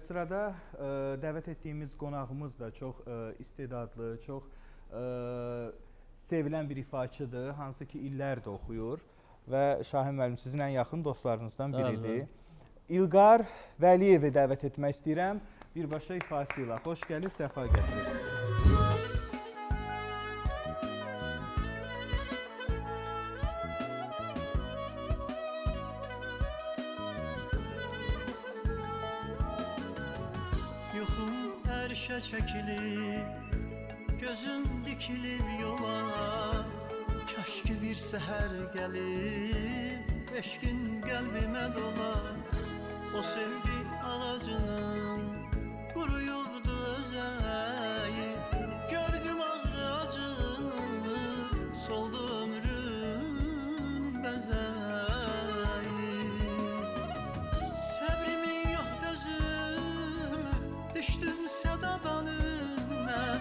Sırada dəvət etdiyimiz qonağımız da çox istedadlı, çox sevilən bir ifaçıdır, hansı ki illərdir oxuyur və Şahin müəllim sizin ən yaxın dostlarınızdan biridir. İlqar Vəliyevi dəvət etmək istəyirəm. Birbaşa ifası ilə xoş gəlib, səfa gətirir. Yuxum ərşə çəkilib, gözüm dikilib yola. Kaş ki bir səhər gəlib, eşqin qəlbimə dola. O sevgi ağacının quruyubdu özəyi. Gördüm ağacını, soldu ömrüm bəzəyi. Səbrimin yoxdur özüm, düşdüm sədadan ünnən.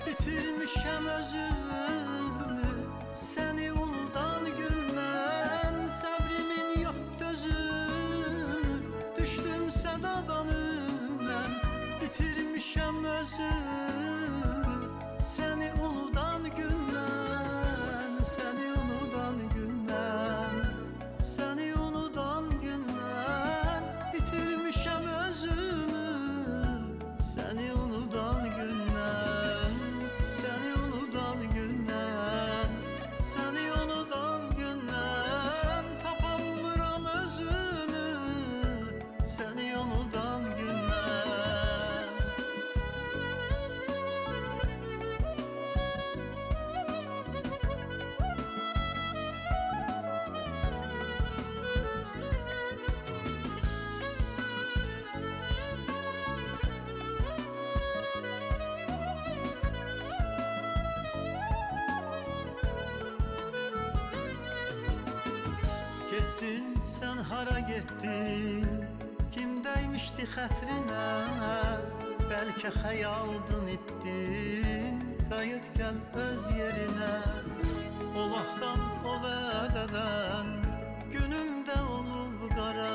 Bitirmişəm özümü, səni uludan gülmən. Səbrimin yoxdur özüm, düşdüm sədadan ünnən. Bitirmişəm özümü, səni uludan gülmən. Səni uludan gülmən, səni uludan gülmən. Bitirmişəm özümü, səni uludan gülmən. Səni uludan gülmən, səni uludan gülmən. Tapamıram özümü, səni uludan gülmən. Getdin, sən hara getdin? Kim dəymişdi xətrinə? Bəlkə xəyaldın etdin, qayıt gəl öz yerinə. O vaxtdan, o vədədən, günümdə olub qara.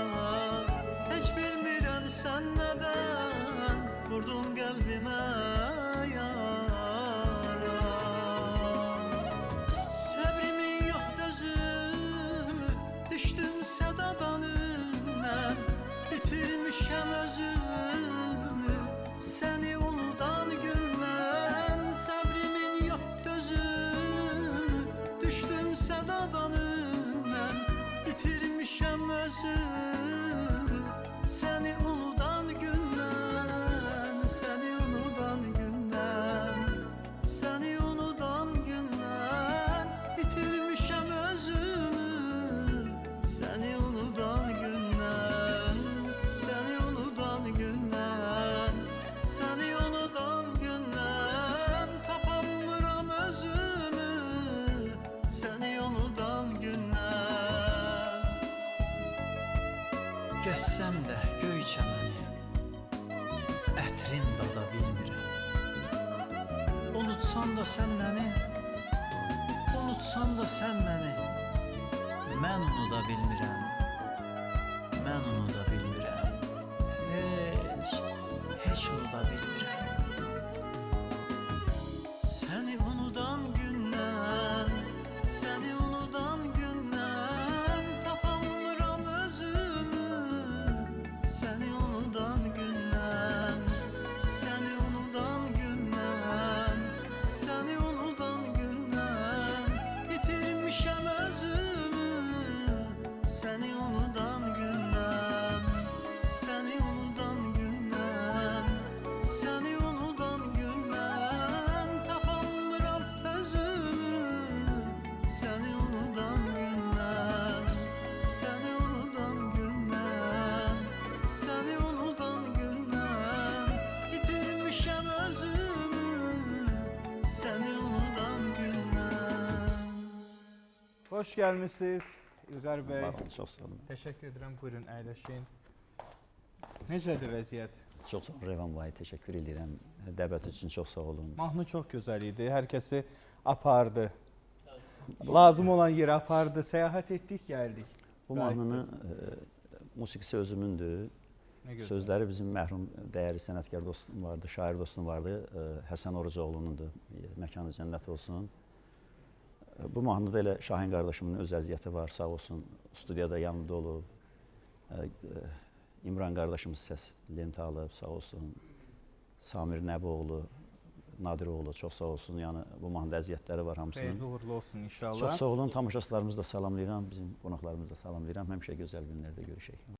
Heç bilmirəm sən nədən, vurdun qəlbimə yara. Səbrimin yoxdur özümü, düşdüm sədadan ünnən. Bitirmişəm özümü, səni uludan gülmən. Səbrimin yoxdur özümü, düşdüm sədadan ünnən. Bitirmişəm özümü, səni uludan gülmən. Səni uludan gülmən, səni uludan gülmən. Bitirmişəm özümü, səni uludan gülmən. Səni uludan gülmən, səni uludan gülmən. Tapamıram özümü, səni uludan gülmən. Gəzsəm də göy çəməni, ətrin dada bilmirəm. Unutsan da sən məni, unutsan da sən məni. Mən unuda bilmirəm, mən unuda bilmirəm. Heç unuda bilmirəm. Səni unudan gündən, səni unudan gündən. Tapamıram özümü, səni unudan gündən. Səni unudan gündən, səni unudan gündən. Bitirmişəm özümü, səni unudan gündən. Səni unudan gündən, səni unudan gündən. Tapamıram özümü, səni unudan gündən. Səni unudan gündən, səni unudan gündən. Bitirmişəm özümü, səni unudan gündən. Xoş gəlmisiniz İlqar bəy. Çox sağ olun. Təşəkkür edirəm. Buyurun, əyləşin. Necədir vəziyyət? Çox sağ olun Reyvan bəy, təşəkkür edirəm. Dəvət üçün çox sağ olun. Mahnı çox gözəl idi. Hər kəsi apardı. Lazım olan yerə apardı. Səyahət etdik, gəldik. Bu mahnının musiqisi özümündür. Nə gözəl. Sözləri bizim mərhum dəyərli sənətkar dostum vardı, şair dostum vardı, Həsən Orucoğlu'nundur. Məkanı cənnət olsun. Bu mahnıda da elə Şahin qardaşımın öz əziyyəti var, sağ olsun. Studiyada yanımda olub. İmran qardaşımız səs lenti alıb, sağ olsun. Samir Nəboğlu, Nadiroğlu çox sağ olsun. Yəni bu mahnıda əziyyətləri var hamısının. Xeyirli uğurlu olsun inşallah. Çox sağ olun, tamaşaçılarımızı da salamlayıram, bizim qonaqlarımızı da salamlayıram. Həmişə gözəl günlərdə görüşək.